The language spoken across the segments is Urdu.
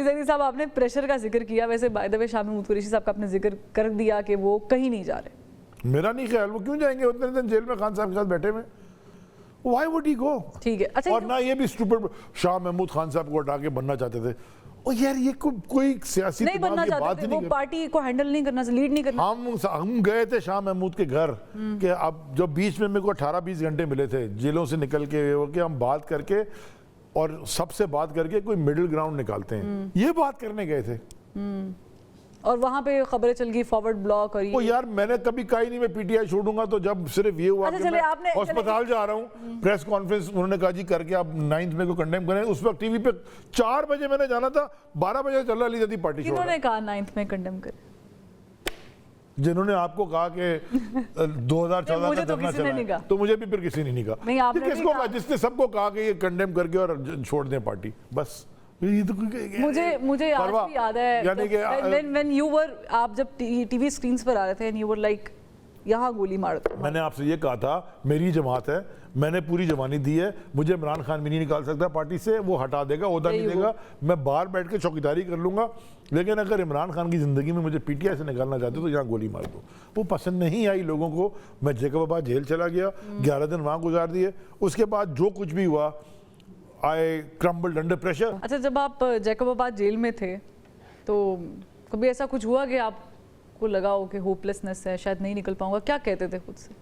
علی زیدی صاحب آپ نے پریشر کا ذکر کیا, ویسے بائی دا وے شاہ محمود قریشی صاحب کا آپ نے ذکر کر دیا کہ وہ کہیں نہیں جا رہے. میرا نہیں خیال وہ کیوں جائیں گے, اتنے دن جیل میں خان صاحب کے ساتھ بیٹھے ہوئے, why would he go؟ ٹھیک ہے. اچھا اور نہ یہ بھی اسٹوپڈ شاہ محمود خان صاحب کو ہٹا کے بننا چاہتے تھے. اور یار یہ کوئی سیاسی نہیں بننا چاہتے تھے, وہ پارٹی کو ہینڈل نہیں کرنا, لیڈ نہیں کرنا. ہم گئے تھے شاہ محمود کے گھر کہ اب جو بیچ میں میرے کو 18-20 گھنٹے ملے تھے جیلوں سے نکل کے, کہ ہم بات کر کے اور سب سے بات کر کے کوئی مڈل گراؤنڈ نکالتے ہیں, یہ بات کرنے گئے تھے. اور وہاں پہ خبریں چل گئی فارورڈ بلاک اور وہ یار میں نے کبھی کہا ہی نہیں میں پی ٹی آئی چھوڑوں گا, تو جب صرف یہ ہوا کہ میں ہسپتال جا رہا ہوں, پریس کانفرنس انہوں نے کہا جی کر کے آپ 9 مئی کو کنڈیم کریں. اس وقت ٹی وی پہ 4 بجے میں نے جانا تھا, 12 بجے چل رہا علی زیدی پارٹی چھوڑ. انہوں نے کہا 9 میں کنڈیم کریں, جنہوں نے آپ کو کہا کہ 2014 کا دھرنا چلا, تو مجھے بھی پھر کسی نے نہیں کہا. کس کو کہا؟ جس نے سب کو کہا کہ یہ کنڈیم کر کے اور چھوڑ دیں پارٹی, بس. مجھے آج بھی یاد ہے when you were, آپ جب ٹی وی اسکرینز پر آ رہے تھے and you were like یہاں گولی مار دو. میں نے آپ سے یہ کہا تھا میری جماعت ہے, میں نے پوری جوانی دی ہے, مجھے عمران خان بھی نہیں نکال سکتا پارٹی سے, وہ ہٹا دے گا, عہدہ نہیں دے گا, میں باہر بیٹھ کے چوکیداری کر لوں گا, لیکن اگر عمران خان کی زندگی میں مجھے پی ٹی آئی سے نکالنا چاہتے تو یہاں گولی مار دو. وہ پسند نہیں آئی لوگوں کو. میں جیکب آباد جیل چلا گیا, 11 دن وہاں گزار دیے. اس کے بعد جو کچھ بھی ہوا I crumbled under pressure. اچھا جب آپ جیکب آباد جیل میں تھے تو کبھی ایسا کچھ ہوا کہ آپ کو لگا ہو کہ ہوپلیسنس ہے, شاید نہیں نکل پاؤں گا, کیا کہتے تھے خود سے؟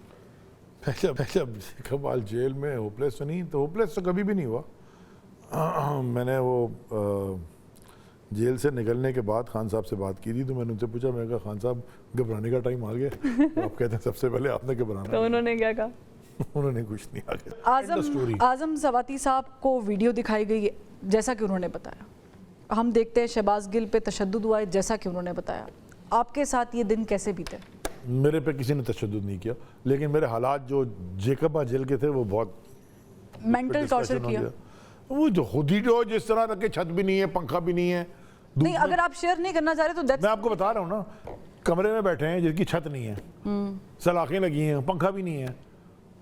جب جیکب آباد جیل میں ہوپلیس نہیں, تو ہوپلیس تو کبھی بھی نہیں ہوا. میں نے وہ جیل سے نکلنے کے بعد خان صاحب سے بات کی تھی, تو میں نے ان سے پوچھا, میں نے کہا خان صاحب گھبرانے کا ٹائم آ گیا. آپ کہتے ہیں سب سے پہلے آپ نے گھبرانا. تو انہوں نے کیا کہا؟ انہوں نے کچھ نہیں آگے. اعظم سواتی صاحب کو ویڈیو دکھائی گئی جیسا کہ انہوں نے بتایا, ہم دیکھتے ہیں شہباز گل پہ تشدد ہوا ہے جیسا کہ انہوں نے بتایا. آپ کے ساتھ یہ دن کیسے بیتے؟ میرے پہ کسی نے تشدد نہیں کیا, لیکن میرے حالات جو جیکب جیل کے تھے وہ بہت مینٹل ٹارچر کیا. وہ جو خود ہی جو جس طرح رکھے, چھت بھی نہیں ہے, پنکھا بھی نہیں ہے. نہیں اگر آپ شیئر نہیں کرنا چاہ رہے تو میں آپ کو بتا رہا ہوں نا, کمرے میں بیٹھے ہیں جس کی چھت نہیں ہے, سلاخیں لگی ہیں, پنکھا بھی نہیں ہے,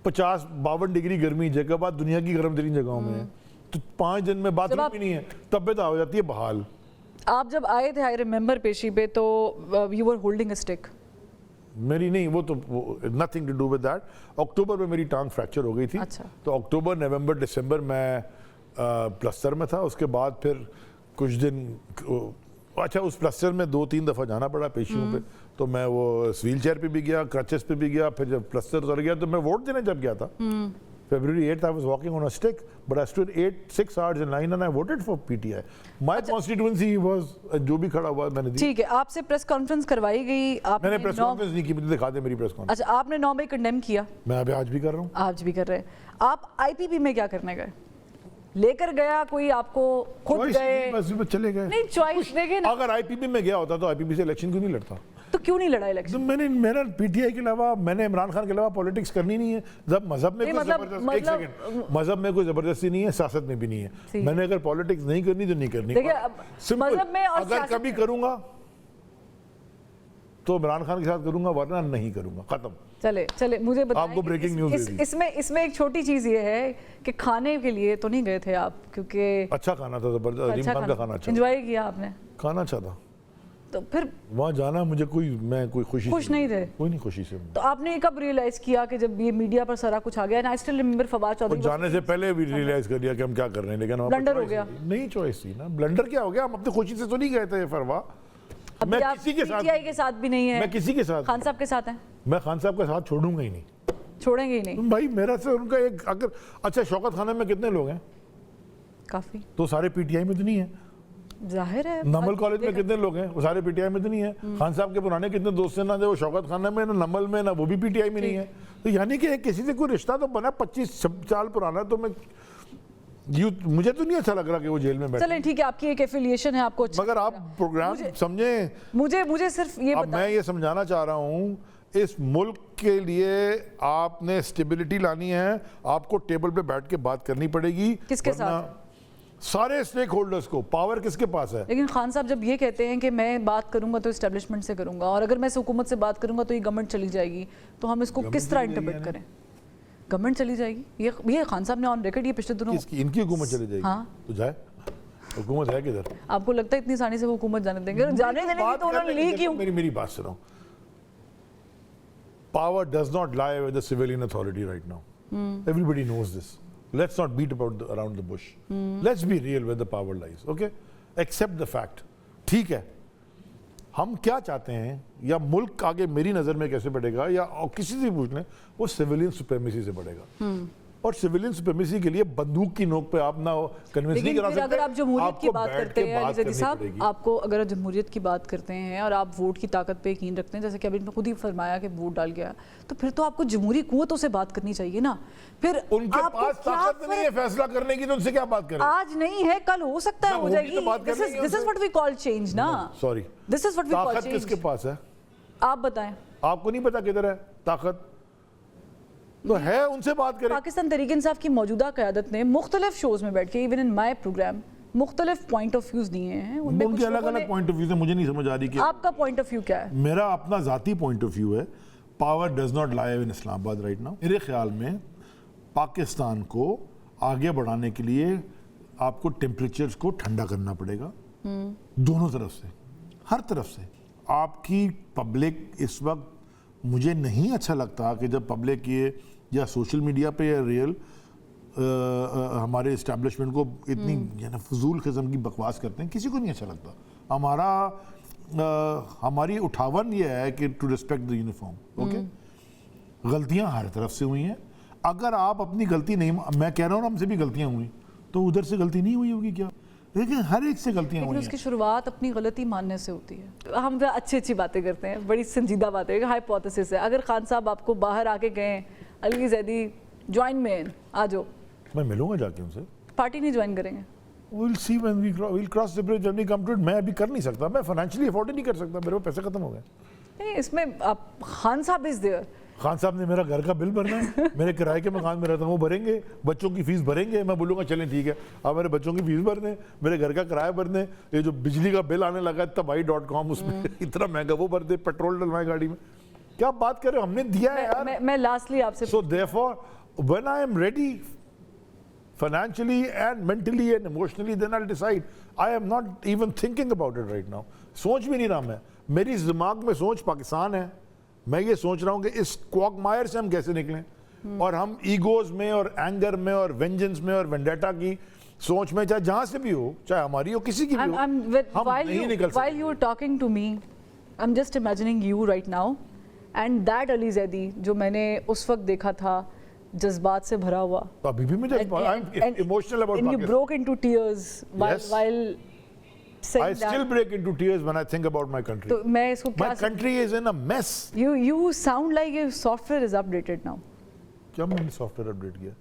50-52 ڈگری گرمی, جیکب آباد دنیا کی گرم ترین جگہوں میں ہے, تو 5 دن میں باتھ روم بھی نہیں ہے, طبیعت ہو جاتی ہے بحال. آپ جب آئے تھے آئی ریممبر پیشی پہ, تو you were holding a stick. میری نہیں, وہ تو nothing to do with that. اکتوبر میں میری ٹانگ فریکچر ہو گئی تھی, تو اکتوبر, نومبر, دسمبر میں پلسٹر میں تھا. اس کے بعد پھر کچھ دن, اچھا اس پلسٹر میں 2-3 دفعہ جانا پڑا پیشیوں پہ, تو میں وہ ویل چیئر پہ بھی گیا, کرچز پہ بھی گیا. پھر جب پلسٹر اتر گیا تو میں ووٹ دینے جب گیا تھا, February 8th I was walking on a stick, but I stood 6 hours in line and I voted for PTI. My constituency was, جو بھی کھڑا ہوا میں نے دی. ٹھیک ہے, آپ سے پریس کانفرنس کروائی گئی, میں نے پریس کانفرنس نہیں کی, مجھے دکھا دے میری پریس کانفرنس. اچھا آپ نے 9 مئی کنڈیم کیا. میں ابھی آج بھی کر رہا ہوں. آج بھی کر رہے ہیں. آپ آئی پی پی میں کیا کرنے گئے؟ لے کر گیا کوئی آپ کو, خود گئے؟ بس چلے گئے. نہیں چوائس دے گئے نا. اگر آئی پی پی میں گیا ہوتا تو آئی پی پی سے الیکشن کیوں نہیں لڑتا؟ تو کیوں نہیں لڑا الیکشن؟ میں نے پی ٹی آئی کے علاوہ, میں نے عمران خان کے علاوہ پولیٹکس کرنی نہیں ہے. جب مذہب میں کوئی زبردستی, ایک سیکنڈ, مذہب میں کوئی زبردستی نہیں ہے, سیاست میں بھی نہیں ہے. میں نے اگر پولیٹکس نہیں کرنی تو نہیں کرنی. مذہب میں اگر کبھی کروں گا تو عمران خان کے ساتھ کروں گا, ورنہ نہیں کروں گا, ختم. چلے مجھے بتائیں, آپ کو بریکنگ نیوز اس میں ایک چھوٹی چیز یہ ہے کہ کھانے کے لیے تو نہیں گئے تھے آپ, کیونکہ اچھا کھانا تھا, زبردست, عظیم خان کا کھانا اچھا, انجوائے کیا آپ نے, کھانا اچھا تھا. تو پھر وہاں جانا مجھے میں کوئی خوش نہیں تھے, کوئی نہیں خوشی سے. تو آپ نے کب ریئلائز کیا کہ جب یہ میڈیا پر سارا کچھ آ گیا؟ I still remember Fawad Chaudhry جانے سے پہلے بھی ریئلائز کر لیا کہ ہم کیا کر رہے ہیں, لیکن بلنڈر ہو گیا. نہیں چوائس تھی نا, بلنڈر کیا ہو گیا, ہم اپنی خوشی سے تو نہیں گئے تھے فروا. میں کسی کے ساتھ, PTI کے ساتھ بھی نہیں ہے, میں کسی کے ساتھ, خان صاحب کے ساتھ ہیں, میں خان صاحب کا ساتھ چھوڑوں گا ہی نہیں, چھوڑیں گے ہی نہیں. بھائی میرا سے ان کا ایک, اگر اچھا شوکت خانہ میں کتنے لوگ ہیں؟ کافی. تو سارے پی ٹی آئی میں تو نہیں ہیں. ظاہر ہے. نمل کالج میں کتنے لوگ ہیں؟ وہ سارے پی ٹی آئی میں تو نہیں ہیں. خان صاحب کے پرانے کتنے دوست ہیں, نہ وہ شوکت خانہ میں, نہ نمل میں, نہ وہ بھی پی ٹی آئی میں نہیں ہے. تو یعنی کہ کسی سے کوئی رشتہ تو بنا 25 سال پرانا, تو میں مجھے تو نہیں اچھا لگ رہا کہ وہ جیل میں بیٹھے. چلیں ٹھیک ہے, آپ کی ایک ایفیلیشن ہے, آپ کو, مگر آپ پروگرام سمجھیں. مجھے صرف یہ اب میں یہ سمجھانا چاہ رہا ہوں, اس ملک کے لیے آپ نے اسٹیبلٹی لانی ہے, آپ کو ٹیبل پہ بیٹھ کے بات کرنی پڑے گی. کس کے ساتھ؟ سارے اسٹیک ہولڈرز کو. پاور کس کے پاس ہے؟ لیکن خان صاحب جب یہ کہتے ہیں کہ میں بات کروں گا تو اسٹیبلشمنٹ سے کروں گا, اور اگر میں حکومت سے بات کروں گا تو یہ گورنمنٹ چلی جائے گی, تو ہم اس کو کس طرح انٹرپریٹ کریں؟ گورنمنٹ چلی جائے گی, یہ خان صاحب نے آن ریکارڈ یہ پچھلے دنوں, ان کی حکومت چلی جائے گی, ہاں تو جائے. حکومت ہے کدھر؟ آپ کو لگتا ہے اتنی آسانی سے وہ حکومت جانے دیں گے؟ جانے دینے کی تو انہوں نے لی کیوں؟ میری بات سنو. Power does not lie with the civilian authority right now. Everybody knows this. Let's not beat around the bush. Let's be real where the power lies. Okay? Accept the fact. ٹھیک ہے, ہم کیا چاہتے ہیں یا ملک آگے میری نظر میں کیسے بڑھے گا یا کسی سے پوچھ لیں, وہ سیویلین سپریمیسی سے بڑھے گا. اور سیویلین سپریمیسی کے لیے بندوق کی نوک پہ آپ نہ کنونس نہیں کرا سکتے. اگر آپ جمہوریت کی بات کرتے ہیں علی زیدی صاحب, آپ کو اگر جمہوریت کی بات کرتے ہیں اور آپ ووٹ کی طاقت پہ یقین رکھتے ہیں, جیسے کہ ابھی نے خود ہی فرمایا کہ ووٹ ڈال گیا, تو پھر تو آپ کو جمہوری قوتوں سے بات کرنی چاہیے نا. پھر ان کے پاس طاقت نہیں ہے فیصلہ کرنے کی, تو ان سے کیا بات کریں؟ آج نہیں ہے, کل ہو سکتا ہے ہو جائے گی. This is what we call change نا. Sorry, This is what we call change. طاقت کس کے پاس ہے آپ بتائیں. آپ کو نہیں پتا کدھر ہے طاقت؟ تو ہے, ان سے بات کریں. پاکستان تحریک انصاف کی موجودہ قیادت نے مختلف شوز میں بیٹھ کے, ایون ان مائی پروگرام, مختلف پوائنٹ آف ویوز دیے ہیں. ان کے الگ الگ پوائنٹ آف ویوز ہیں, مجھے نہیں سمجھ آ رہی کہ آپ کا پوائنٹ آف ویو کیا ہے. میرا اپنا ذاتی پوائنٹ آف ویو ہے, پاور ڈز ناٹ لائی ان اسلام آباد رائٹ ناؤ. میرے خیال میں پاکستان کو آگے بڑھانے کے لیے آپ کو ٹیمپریچرز کو ٹھنڈا کرنا پڑے گا, دونوں طرف سے, ہر طرف سے. آپ کی پبلک اس وقت, مجھے نہیں اچھا لگتا کہ جب پبلک یہ یا سوشل میڈیا پہ یا ریئل ہمارے اسٹیبلشمنٹ کو اتنی فضول قسم کی بکواس کرتے ہیں, کسی کو نہیں اچھا لگتا. ہماری اٹھاون یہ ہے کہ to respect the uniform. Okay, غلطیاں ہر طرف سے ہوئی ہیں. اگر آپ اپنی غلطی نہیں, میں کہہ رہا ہوں ہم سے بھی غلطیاں ہوئی, تو ادھر سے غلطی نہیں ہوئی ہوگی کیا؟ لیکن ہر ایک سے غلطیاں ہوئی ہیں. اس کی شروعات اپنی غلطی ماننے سے ہوتی ہے. ہم اچھی باتیں کرتے ہیں, بڑی سنجیدہ باتیں, ہائپوتھیسس ہے. اگر خان صاحب آپ کو باہر آ کے گئے, علی زیدی جوائن میں آ جاؤ, میں ملوں گا جا کے ان سے. پارٹی نہیں جوائن کریں گے؟ We'll see when we'll cross the bridge when we come to it. میں ابھی کر نہیں سکتا, میں فائنینشلی افورڈ نہیں کر سکتا, میرے پیسے ختم ہو گئے. نہیں, اس میں آپ خان صاحب از دیئر. خان صاحب نے میرا گھر کا بل بھرنا ہے, میرے کرائے کے مکان میں رہتا ہوں وہ بھریں گے, بچوں کی فیس بھریں گے. میں بولوں گا چلیں ٹھیک ہے, آپ میرے بچوں کی فیس بھر دیں, میرے گھر کا کرایہ بھر دیں, یہ جو بجلی کا بل آنے لگا ہے تباہی.com, اس میں اتنا مہنگا وہ بھر دیں, پیٹرول ڈلوائیں گاڑی میں. کیا بات کر رہے ہو, ہم نے دیا ہے یار. میں لاسٹلی آپ سے, So therefore when I am ready financially and mentally and emotionally, then I'll decide. I am not even thinking about it right now. سوچ بھی نہیں رہا میں, میری دماغ میں سوچ پاکستان ہے. میں یہ سوچ رہا ہوں کہ اس کوکمائر سے ہم کیسے نکلیں, اور ہم ایگوز میں اور اینگر میں اور وینجنس میں اور وینڈیٹا کی سوچ میں, چاہے جہاں سے بھی ہو, چاہے ہماری ہو, کسی کی بھی ہو, ہم نہیں نکل سکتے. while you are talking to me, I'm just imagining you right now and that علی زیدی جو میں نے اس وقت دیکھا تھا جذبات سے بھرا ہوا. ابھی بھی مجھے I'm emotional about and you Pakistan. broke into tears while I still break into tears when I think about my country. تو میں اس کو My country is in a mess. You sound like your software is updated now. کیا میں نے سافٹ ویئر اپڈیٹ کیا؟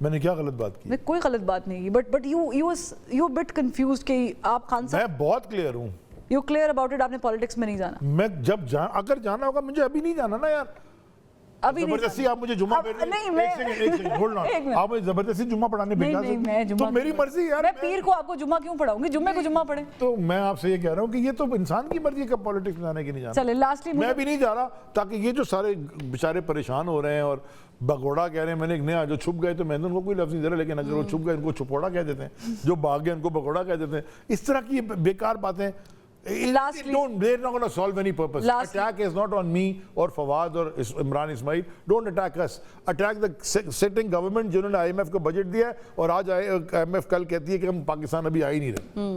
میں نے کیا غلط بات کی؟ کوئی غلط بات نہیں کی, but you a bit confused کہ آپ خان صاحب, میں بہت کلیئر ہوں. You clear about it, آپ نے پالیٹکس میں نہیں جانا. میں جب اگر جانا ہوگا, مجھے ابھی نہیں جانا نا یار. زبردستی آپ مجھے جمعہ آپ مجھے زبردستی جمعہ پڑھانے بھیجا سکتے, تو میری مرضی یار. میں پیر کو آپ کو جمعہ کیوں پڑھاؤں گی, جمعے کو جمعہ پڑھیں. تو میں آپ سے یہ کہہ رہا ہوں کہ یہ تو انسان کی مرضی ہے پالیٹکس میں جانے کی, نہیں جانا. چلے لاسٹلی میں بھی نہیں جا رہا, تاکہ یہ جو سارے بیچارے پریشان ہو رہے ہیں اور بگوڑا کہہ رہے ہیں, میں نے نیا جو چھپ گئے تو میں نے ان کو کوئی لفظ نہیں دے رہا, لیکن اگر وہ چھپ گئے ان کو چھپوڑا کہہ دیتے ہیں, جو بھاگ گئے ان کو بگوڑا کہہ دیتے ہیں. اس طرح کی بیکار باتیں, they're not going to solve any purpose. Attack is not on me or Fawad or Imran Ismail. Don't attack us. Attack the sitting government جنہوں نے IMF کو بجٹ دیا ہے, اور آج IMF کل کہتی ہے کہ ہم پاکستان ابھی آ ہی نہیں رہے.